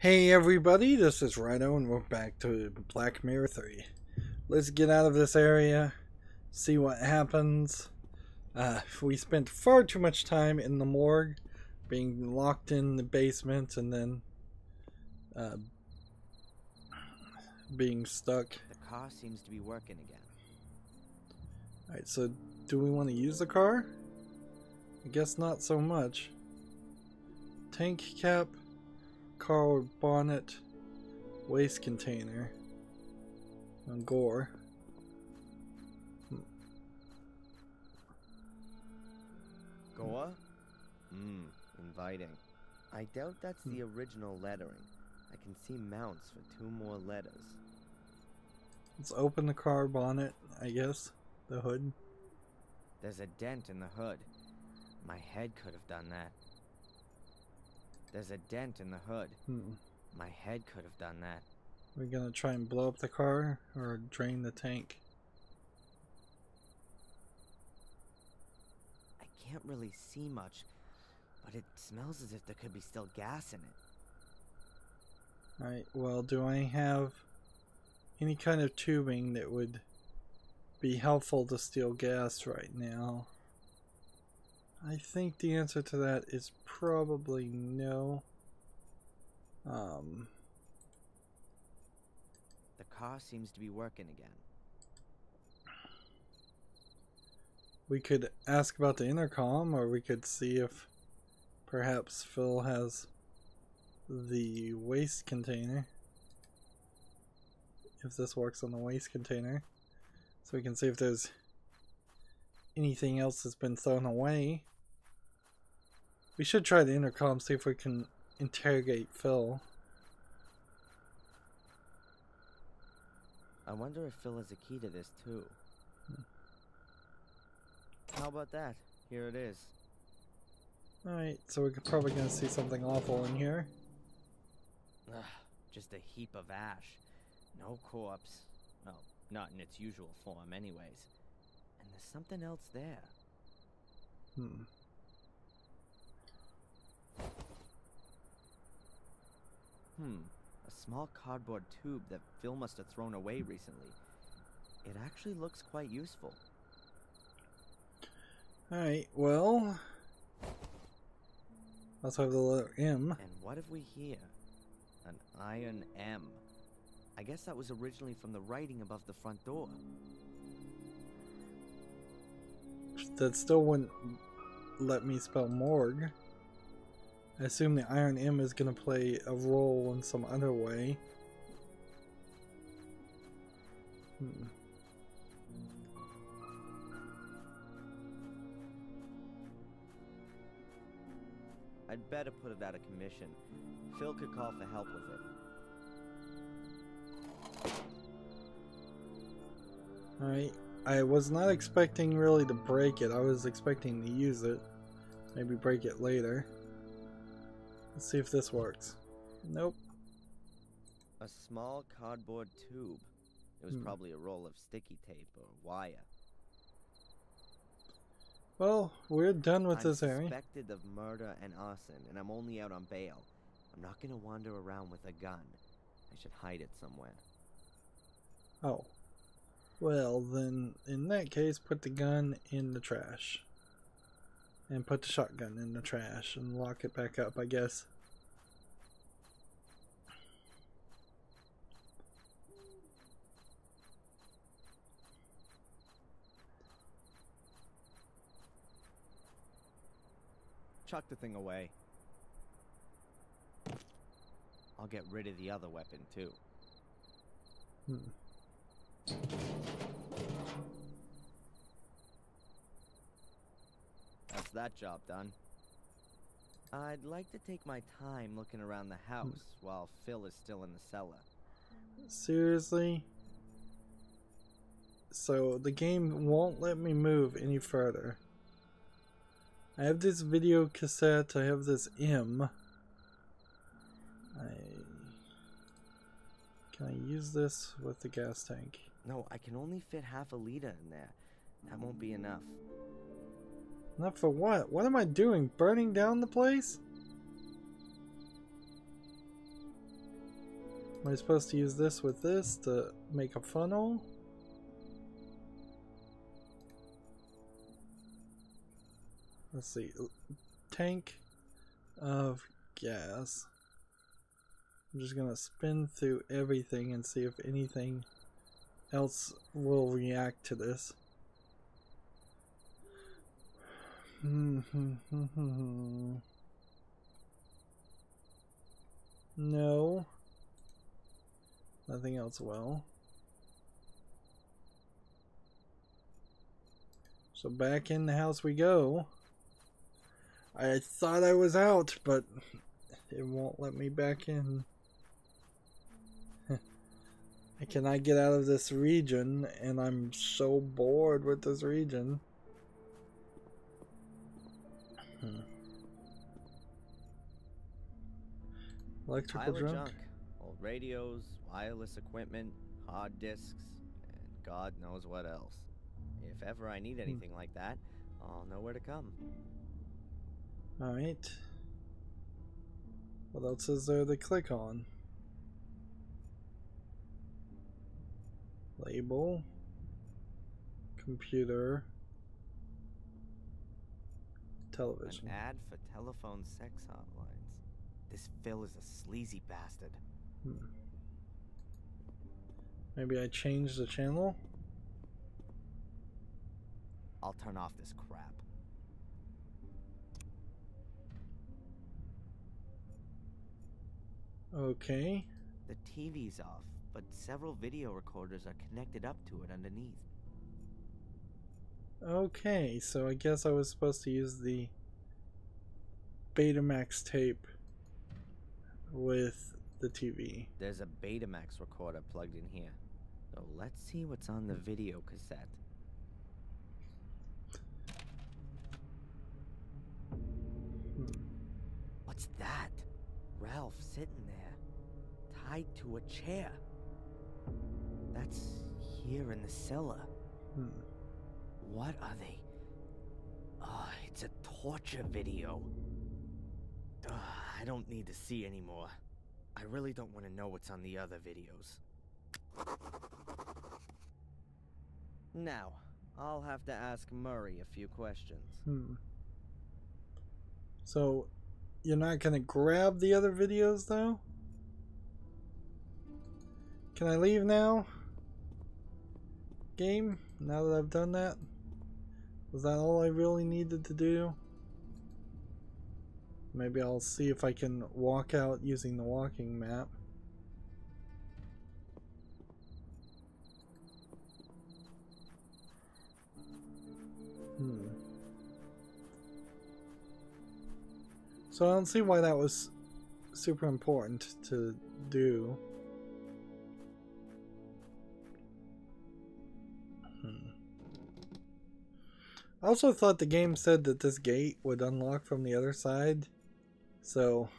Hey everybody, this is Rydo and we're back to Black Mirror 3. Let's get out of this area, see what happens. We spent far too much time in the morgue, being locked in the basement and then being stuck. The car seems to be working again. Alright, so do we want to use the car? I guess not so much. Tank cap. Car bonnet, waste container, and gore. Gore? Inviting. I doubt that's the original lettering. I can see mounts for 2 more letters. Let's open the car bonnet, I guess. The hood. There's a dent in the hood. My head could have done that. There's a dent in the hood. My head could have done that. We're gonna try and blow up the car or drain the tank. I can't really see much, but it smells as if there could be still gas in it. Alright, well, do I have any kind of tubing that would be helpful to steal gas right now? I think the answer to that is probably no. The car seems to be working again. We could ask about the intercom, or we could see if perhaps Phil has the waste container. If this works on the waste container. So we can see if there's anything else that's been thrown away. We should try the intercom, see if we can interrogate Phil. I wonder if Phil has a key to this too. How about that? Here it is. Alright, so we're probably going to see something awful in here. Ugh, just a heap of ash. No corpse. Well, not in its usual form anyways. And there's something else there. A small cardboard tube that Phil must have thrown away recently. It actually looks quite useful. Alright, well, let's have the letter M. And what have we here? An iron M. I guess that was originally from the writing above the front door. That still wouldn't let me spell morgue. I assume the iron M is going to play a role in some other way. I'd better put it out of commission. Phil could call for help with it. Alright, I was not expecting really to break it. I was expecting to use it. Maybe break it later. Let's see if this works. Nope. A small cardboard tube. It was probably a roll of sticky tape or wire. Well, we're done with this area. I'm suspected of murder and arson, and I'm only out on bail. I'm not gonna wander around with a gun. I should hide it somewhere. Oh. Well, then, in that case, put the gun in the trash. And put the shotgun in the trash and lock it back up, I guess. Chuck the thing away. I'll get rid of the other weapon, too. That's that job done. I'd like to take my time looking around the house while Phil is still in the cellar. Seriously? So the game won't let me move any further. I have this video cassette, I have this M. Can I use this with the gas tank? No, I can only fit half a liter in there. That won't be enough. Not for what? What am I doing? Burning down the place? Am I supposed to use this with this to make a funnel? Let's see. Tank of gas. I'm just gonna spin through everything and see if anything else will react to this. No. Nothing else will. So back in the house we go. I thought I was out, but it won't let me back in. I cannot get out of this region, and I'm so bored with this region. Electrical Pile of junk. Old radios, wireless equipment, hard disks, and God knows what else. If ever I need anything like that, I'll know where to come. Alright. What else is there to click on? Label. Computer. Television. An ad for telephone sex hotlines. This Phil is a sleazy bastard. Maybe I change the channel? I'll turn off this crap. Okay. The TV's off, but several video recorders are connected up to it underneath. Okay, so I guess I was supposed to use the Betamax tape with the TV. There's a Betamax recorder plugged in here. So let's see what's on the video cassette. What's that? Ralph sitting there, tied to a chair. That's here in the cellar. What are they? Oh, it's a torture video. I don't need to see anymore. I really don't want to know what's on the other videos. Now, I'll have to ask Murray a few questions. So, you're not gonna grab the other videos though? Can I leave now? Game? Now that I've done that? Was that all I really needed to do? Maybe I'll see if I can walk out using the walking map. So I don't see why that was super important to do. I also thought the game said that this gate would unlock from the other side, so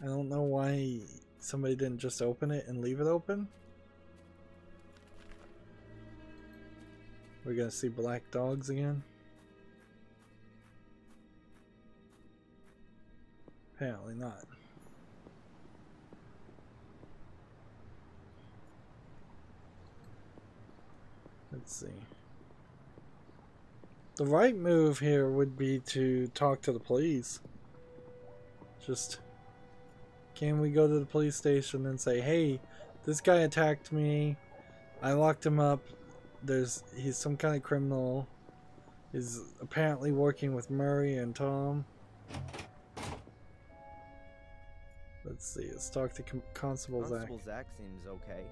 I don't know why somebody didn't just open it and leave it open. We're gonna see black dogs again. Apparently not. Let's see. The right move here would be to talk to the police. Just, can we go to the police station and say, hey, this guy attacked me, I locked him up, he's some kind of criminal, he's apparently working with Murray and Tom. Let's see, let's talk to Constable Zach. Constable Zach seems okay.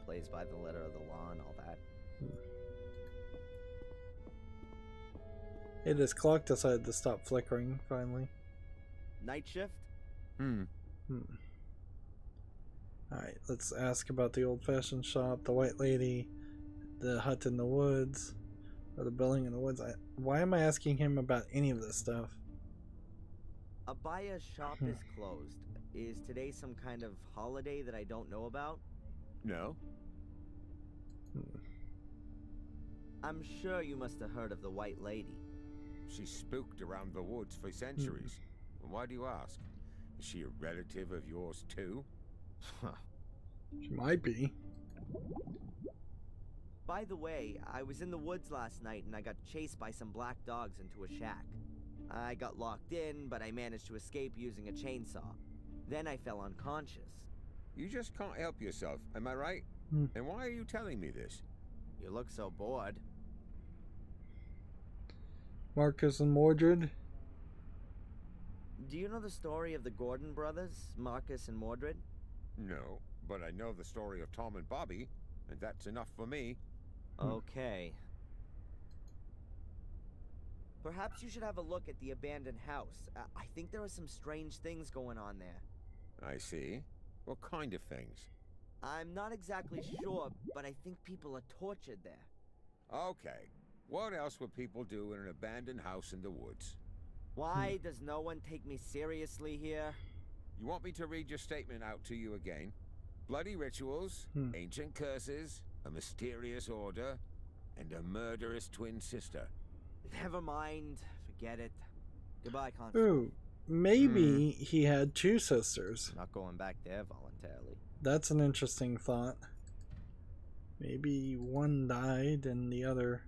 Plays by the letter of the law and all that. Hey, this clock decided to stop flickering, finally. Night shift? Alright, let's ask about the old-fashioned shop, the white lady, the hut in the woods, or the building in the woods. Why am I asking him about any of this stuff? Abaya's shop is closed. Is today some kind of holiday that I don't know about? No. I'm sure you must have heard of the White Lady. She's spooked around the woods for centuries. Why do you ask? Is she a relative of yours too? She might be. By the way, I was in the woods last night and I got chased by some black dogs into a shack. I got locked in, but I managed to escape using a chainsaw. Then I fell unconscious. You just can't help yourself, am I right? And why are you telling me this? You look so bored. Marcus and Mordred. Do you know the story of the Gordon brothers, Marcus and Mordred? No, but I know the story of Tom and Bobby, and that's enough for me. Okay. Perhaps you should have a look at the abandoned house. I think there are some strange things going on there. I see. What kind of things? I'm not exactly sure, but I think people are tortured there. Okay. What else would people do in an abandoned house in the woods? Why does no one take me seriously here? You want me to read your statement out to you again? Bloody rituals, ancient curses, a mysterious order, and a murderous twin sister. Never mind. Forget it. Goodbye, Constable. Ooh, maybe he had two sisters. Not going back there voluntarily. That's an interesting thought. Maybe one died and the other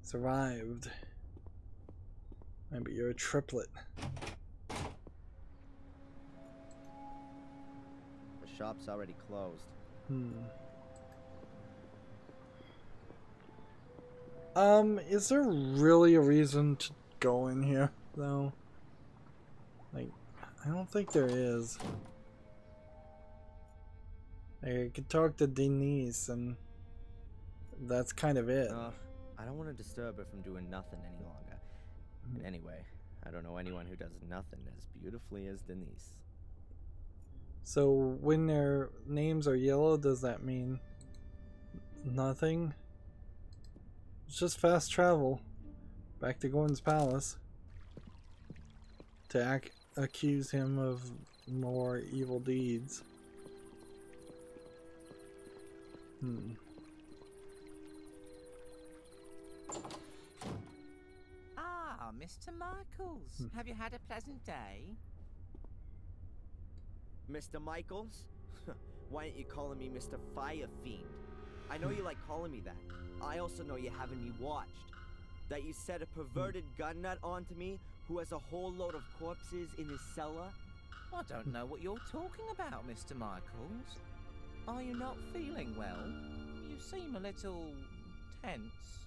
survived. Maybe you're a triplet. The shop's already closed. Is there really a reason to go in here, though? Like, I don't think there is. I could talk to Denise, and that's kind of it. I don't want to disturb her from doing nothing any longer. And anyway, I don't know anyone who does nothing as beautifully as Denise. So when their names are yellow, does that mean nothing? It's just fast travel back to Gordon's palace to accuse him of more evil deeds. Ah, Mr. Michaels. Have you had a pleasant day? Mr. Michaels? Why aren't you calling me Mr. Fire Fiend? I know you like calling me that. I also know you having me watched. That you set a perverted gun nut onto me who has a whole load of corpses in his cellar? I don't know what you're talking about, Mr. Michaels. Are you not feeling well? You seem a little tense.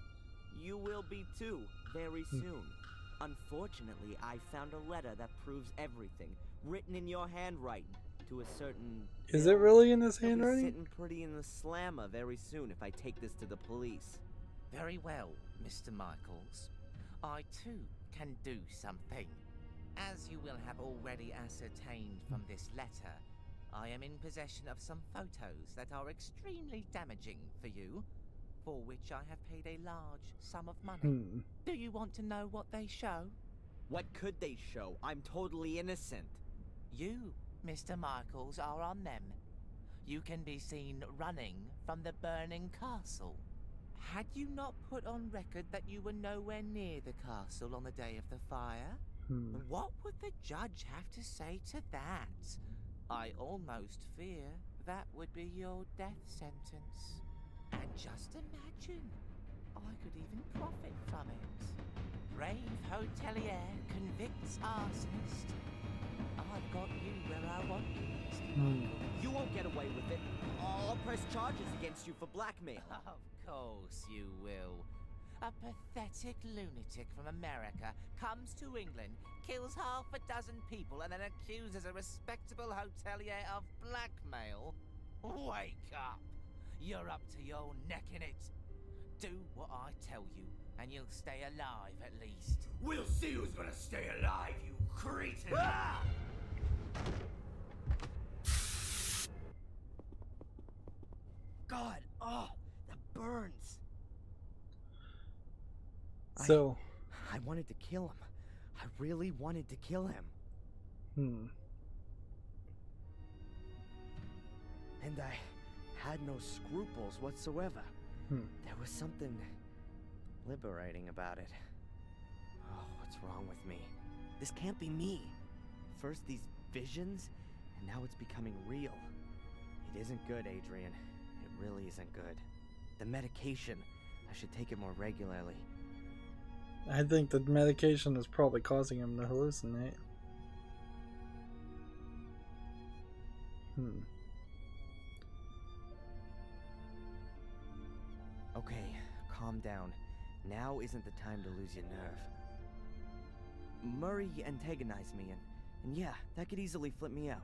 You will be too, very soon. Unfortunately, I found a letter that proves everything, written in your handwriting, to a certain... Is it really in his He'll be handwriting? sitting pretty in the slammer very soon if I take this to the police. Very well, Mr. Michaels. I too can do something. As you will have already ascertained from this letter, I am in possession of some photos that are extremely damaging for you, for which I have paid a large sum of money. Do you want to know what they show? What could they show? I'm totally innocent. You, Mr. Michaels, are on them. You can be seen running from the burning castle. Had you not put on record that you were nowhere near the castle on the day of the fire? What would the judge have to say to that? I almost fear that would be your death sentence. And just imagine, I could even profit from it. Brave hotelier convicts arsonist. I've got you where I want you, Mr. Michael. You won't get away with it. I'll press charges against you for blackmail. Of course you will. A pathetic lunatic from America comes to England, kills half a dozen people, and then accuses a respectable hotelier of blackmail? Wake up! You're up to your neck in it. Do what I tell you, and you'll stay alive at least. We'll see who's gonna stay alive, you cretin! Ah! God, oh, that burns. So, I wanted to kill him. I really wanted to kill him. And I had no scruples whatsoever. There was something liberating about it. Oh, what's wrong with me? This can't be me. First these visions, and now it's becoming real. It isn't good, Adrian. It really isn't good. The medication. I should take it more regularly. I think the medication is probably causing him to hallucinate. Okay, calm down. Now isn't the time to lose your nerve. Murray antagonized me, and yeah, that could easily flip me out.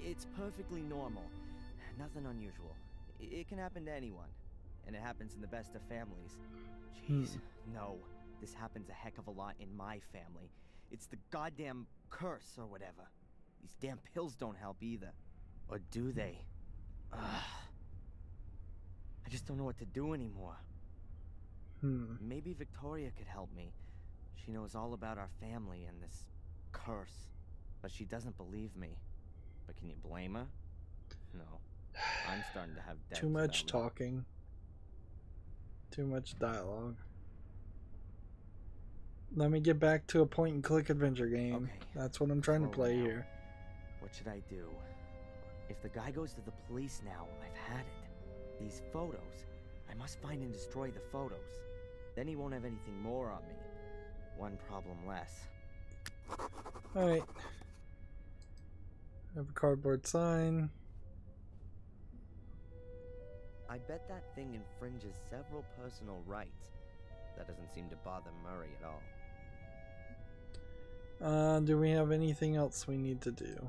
It's perfectly normal. Nothing unusual. It can happen to anyone. And it happens in the best of families. Jeez, no. This happens a heck of a lot in my family. It's the goddamn curse or whatever. These damn pills don't help either. Or do they? Ugh. I just don't know what to do anymore. Maybe Victoria could help me. She knows all about our family and this curse. But she doesn't believe me. But can you blame her? No. I'm starting to have doubts. Too much talking. Too much dialogue. Let me get back to a point-and-click adventure game. Okay. That's what I'm trying to play here. What should I do? If the guy goes to the police now, I've had it. These photos. I must find and destroy the photos. Then he won't have anything more on me. One problem less. Alright. I have a cardboard sign. I bet that thing infringes several personal rights. That doesn't seem to bother Murray at all. Do we have anything else we need to do?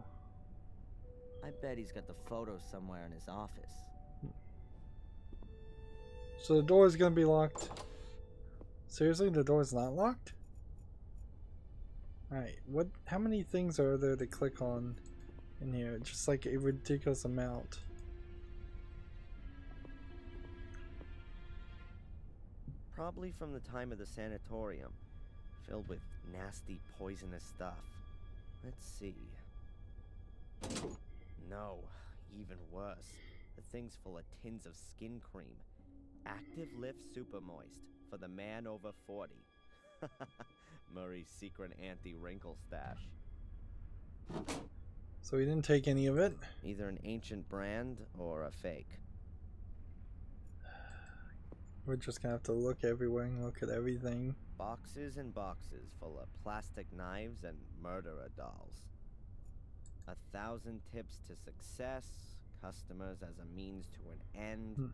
I bet he's got the photos somewhere in his office. So the door is gonna be locked. Seriously, the door's not locked? Alright, what? How many things are there to click on in here? Just like a ridiculous amount. Probably from the time of the sanatorium, filled with nasty, poisonous stuff. Let's see. No, even worse. The thing's full of tins of skin cream. Active Lift Super Moist for the man over 40. Murray's secret anti-wrinkle stash. So we didn't take any of it. Either an ancient brand or a fake. We're just gonna have to look everywhere and look at everything. Boxes and boxes full of plastic knives and murderer dolls. 1,000 tips to success, customers as a means to an end,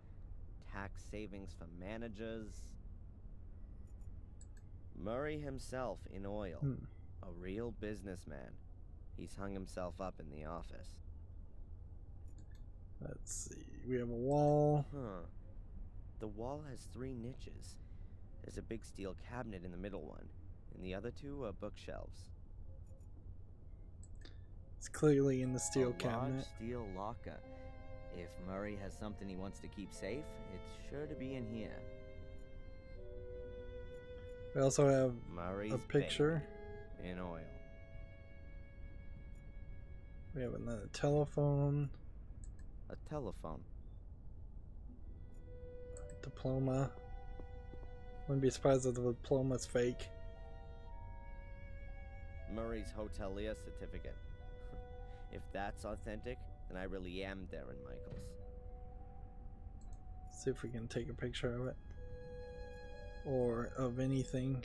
tax savings for managers. Murray himself in oil, a real businessman. He's hung himself up in the office. Let's see, we have a wall. The wall has 3 niches. There's a big steel cabinet in the middle one, and the other 2 are bookshelves. It's clearly in the steel A cabinet. large steel locker. If Murray has something he wants to keep safe, it's sure to be in here. We also have Murray's a picture. baby in oil. We have another telephone. A telephone. Diploma. Wouldn't be surprised if the diploma's fake. Murray's hotelier certificate. If that's authentic, then I really am Darren Michaels. See if we can take a picture of it. Or of anything.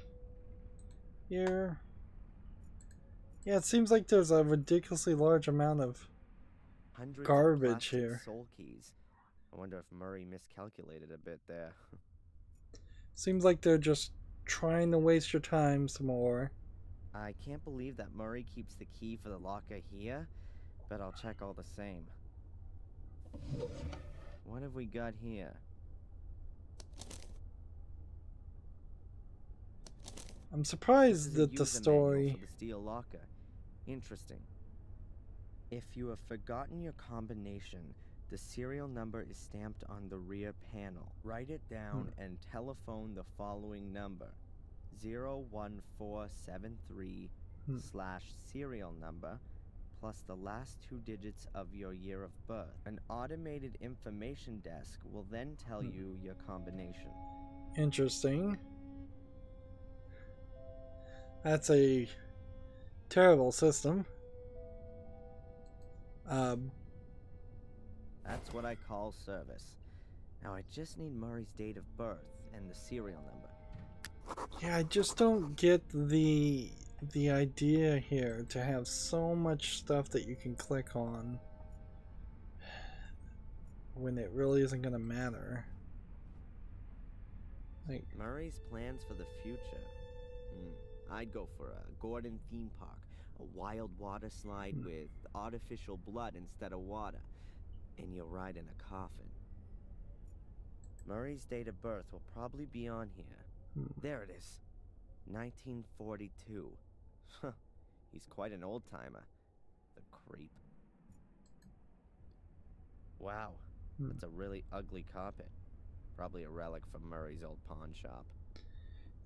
Here. Yeah, it seems like there's a ridiculously large amount of Hundreds garbage of plastic here. soul keys. I wonder if Murray miscalculated a bit there. Seems like they're just trying to waste your time some more. I can't believe that Murray keeps the key for the locker here, but I'll check all the same. What have we got here? I'm surprised that the User manual story... for the steel locker. Interesting. If you have forgotten your combination, the serial number is stamped on the rear panel. Write it down and telephone the following number. 01473 / serial number plus the last 2 digits of your year of birth. An automated information desk will then tell you your combination. Interesting. That's a terrible system. A That's what I call service. Now I just need Murray's date of birth and the serial number. Yeah, I just don't get the idea here to have so much stuff that you can click on when it really isn't gonna matter. Like, Murray's plans for the future. I'd go for a Gordon theme park, a wild water slide with artificial blood instead of water, and you'll ride in a coffin. Murray's date of birth will probably be on here. There it is. 1942. He's quite an old-timer. The creep. Wow, that's a really ugly carpet. Probably a relic from Murray's old pawn shop.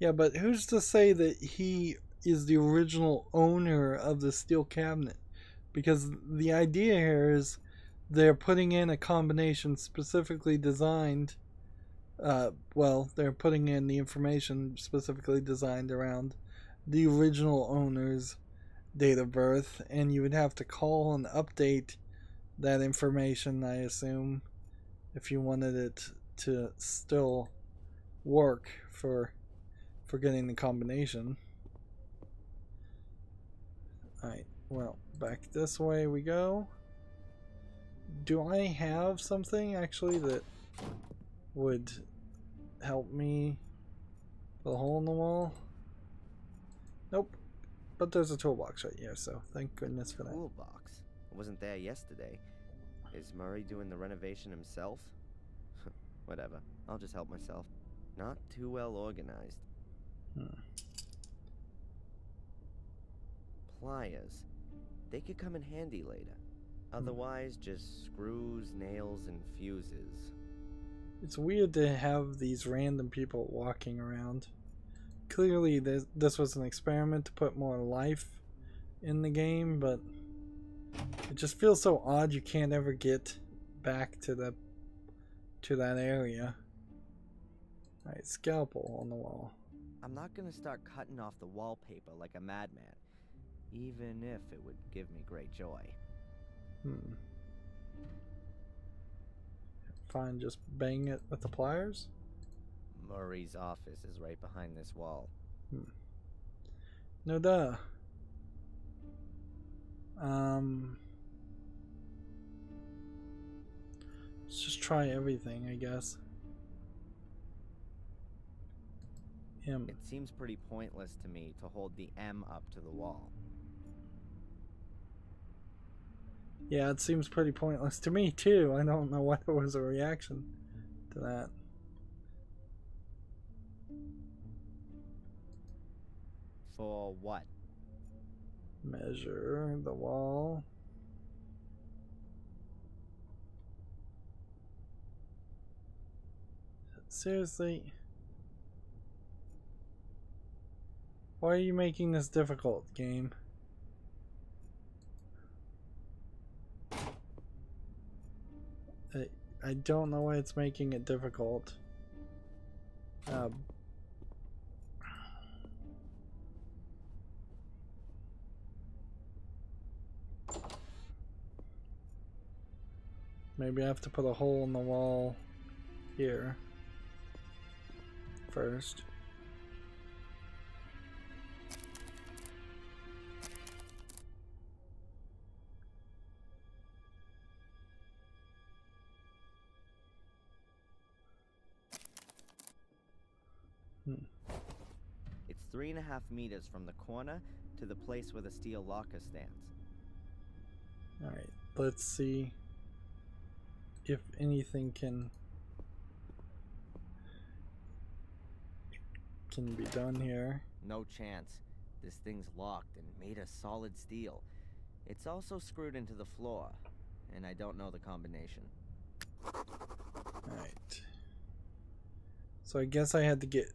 yeah, but who's to say that he is the original owner of the steel cabinet? Because the idea here is they're putting in a combination specifically designed. Well, they're putting in the information specifically designed around the original owner's date of birth, and you would have to call and update that information, I assume, if you wanted it to still work for getting the combination. Alright, well, back this way we go. Do I have something actually that would help me put a hole in the wall? Nope. But there's a toolbox right here, so thank goodness for that. Toolbox? It wasn't there yesterday. Is Murray doing the renovation himself? Whatever. I'll just help myself. Not too well organized. Pliers. They could come in handy later. Otherwise, just screws, nails, and fuses. It's weird to have these random people walking around. Clearly, this was an experiment to put more life in the game, but it just feels so odd you can't ever get back to that area. Alright, scalpel on the wall. I'm not gonna start cutting off the wallpaper like a madman, even if it would give me great joy. Fine, just bang it with the pliers? Murray's office is right behind this wall. No duh. Let's just try everything, I guess. It seems pretty pointless to me to hold the M up to the wall. Yeah, it seems pretty pointless to me too. I don't know why there was a reaction to that. For what? Measure the wall. Seriously? Why are you making this difficult, game? I don't know why it's making it difficult. Maybe I have to put a hole in the wall here first. It's 3.5 meters from the corner to the place where the steel locker stands. Alright, let's see if anything can be done here. No chance. This thing's locked and made of solid steel. It's also screwed into the floor, and I don't know the combination. Alright. So I guess I had to get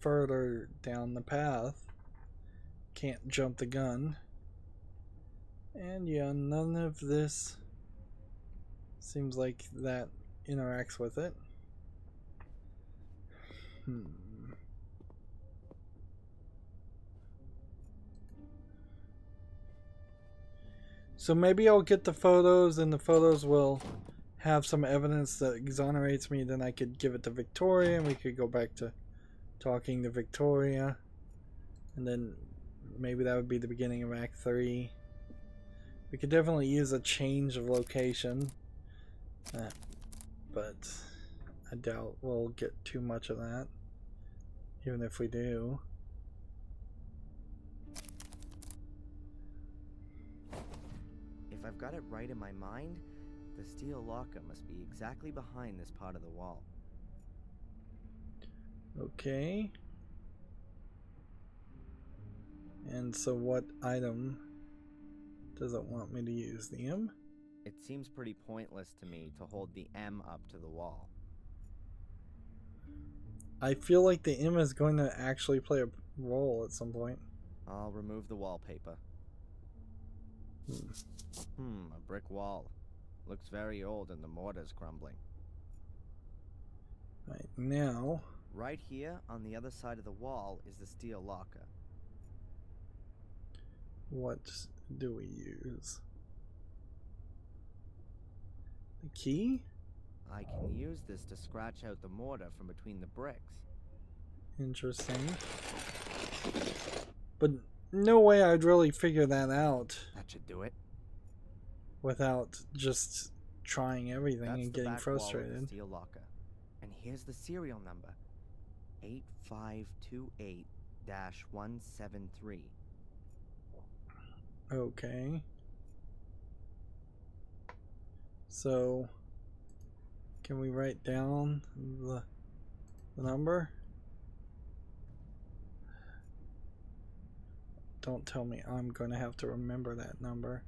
further down the path. Can't jump the gun. And yeah, none of this seems like that interacts with it. So maybe I'll get the photos and the photos will have some evidence that exonerates me, then I could give it to Victoria and we could go back to talking to Victoria. And then maybe that would be the beginning of Act 3. We could definitely use a change of location. But I doubt we'll get too much of that. Even if we do. If I've got it right in my mind, the steel locker must be exactly behind this part of the wall. Okay. And so what item does it want me to use? The M? It seems pretty pointless to me to hold the M up to the wall. I feel like the M is going to actually play a role at some point. I'll remove the wallpaper. A brick wall. Looks very old and the mortar's crumbling. Right, now... Right here, on the other side of the wall, is the steel locker. What do we use? The key? I can use this to scratch out the mortar from between the bricks. Interesting. But no way I'd really figure that out That should do it. without just trying everything That's and the getting back wall of the frustrated. steel locker. And here's the serial number. 8528-173. Okay. So, can we write down the number? Don't tell me I'm going to have to remember that number.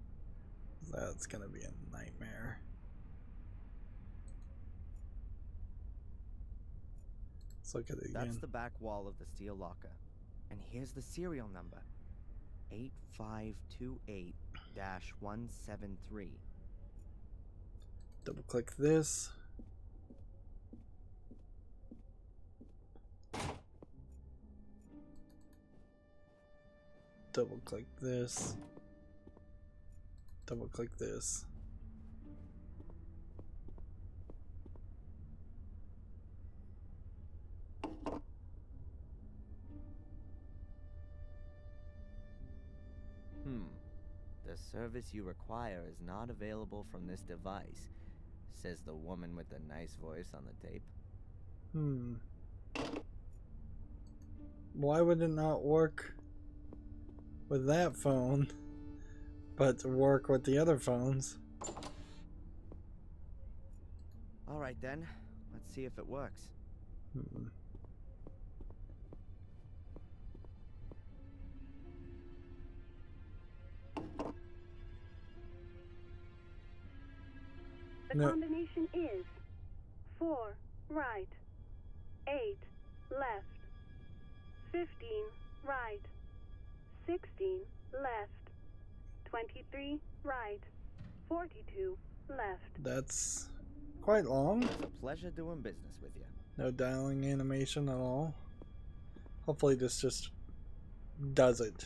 That's going to be a nightmare. Let's look at it again. That's the back wall of the steel locker. And here's the serial number. 8528-173. Double click this. Double click this. Double click this. The service you require is not available from this device, says the woman with the nice voice on the tape. Why would it not work with that phone, but work with the other phones? Alright then, let's see if it works. The combination is 4 right, 8 left, 15 right, 16 left, 23 right, 42 left. That's quite long. It's a pleasure doing business with you. No dialing animation at all. Hopefully this just does it.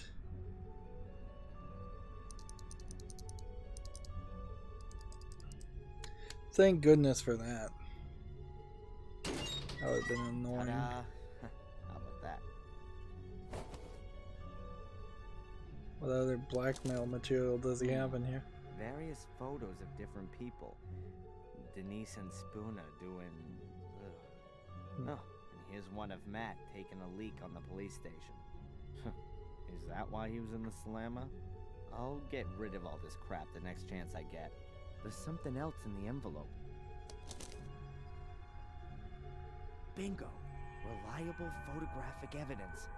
Thank goodness for that. That would have been annoying. How about that? What other blackmail material does he have in here? Various photos of different people. Denise and Spooner doing... Oh, and here's one of Matt taking a leak on the police station. Is that why he was in the slammer? I'll get rid of all this crap the next chance I get. There's something else in the envelope. Bingo! Reliable photographic evidence.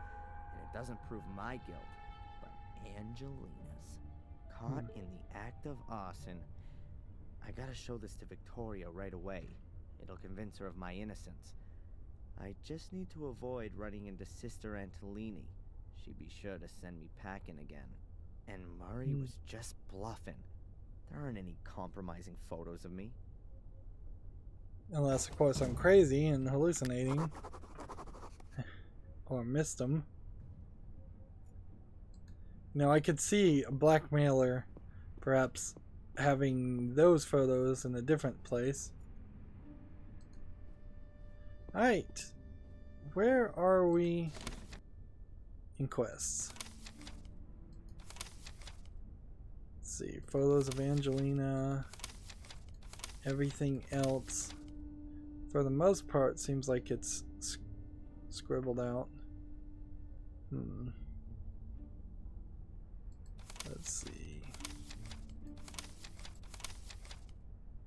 And it doesn't prove my guilt, but Angelina's. Caught in the act of arson. I gotta show this to Victoria right away. It'll convince her of my innocence. I just need to avoid running into Sister Antolini. She'd be sure to send me packing again. And Murray was just bluffing. There aren't any compromising photos of me. Unless, of course, I'm crazy and hallucinating. Or missed them. You know, I could see a blackmailer perhaps having those photos in a different place. Alright, where are we in quests? Let's see, photos of Angelina, everything else. For the most part, seems like it's scribbled out. Let's see.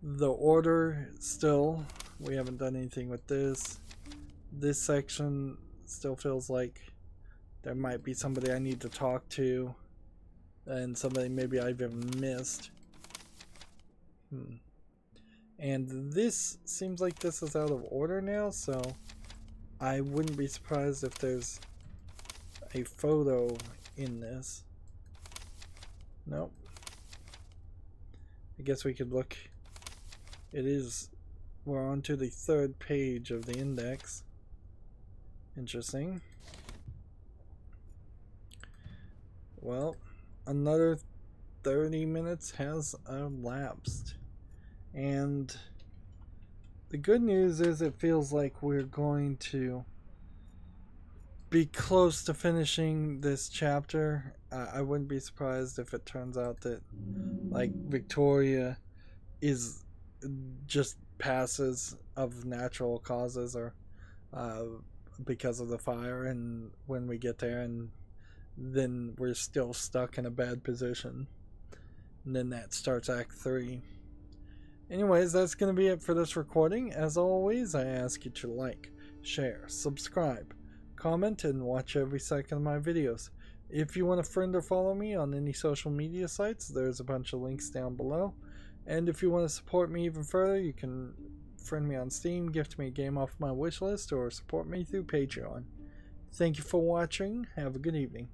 The order, still, we haven't done anything with this. This section still feels like there might be somebody I need to talk to, and somebody maybe I've even missed. And this seems like this is out of order now, so I wouldn't be surprised if there's a photo in this. Nope. I guess we could look. It is, we're on to the 3rd page of the index. Interesting. Well, another 30 minutes has elapsed. And the good news is it feels like we're going to be close to finishing this chapter. I wouldn't be surprised if it turns out that, like, Victoria is just passes of natural causes, or because of the fire, and when we get there, and then we're still stuck in a bad position, and then that starts Act 3. Anyways, that's going to be it for this recording. As always, I ask you to like, share, subscribe, comment, and watch every second of my videos. If you want to friend or follow me on any social media sites, there's a bunch of links down below. And if you want to support me even further, you can friend me on Steam, gift me a game off my wishlist, or support me through Patreon. Thank you for watching. Have a good evening.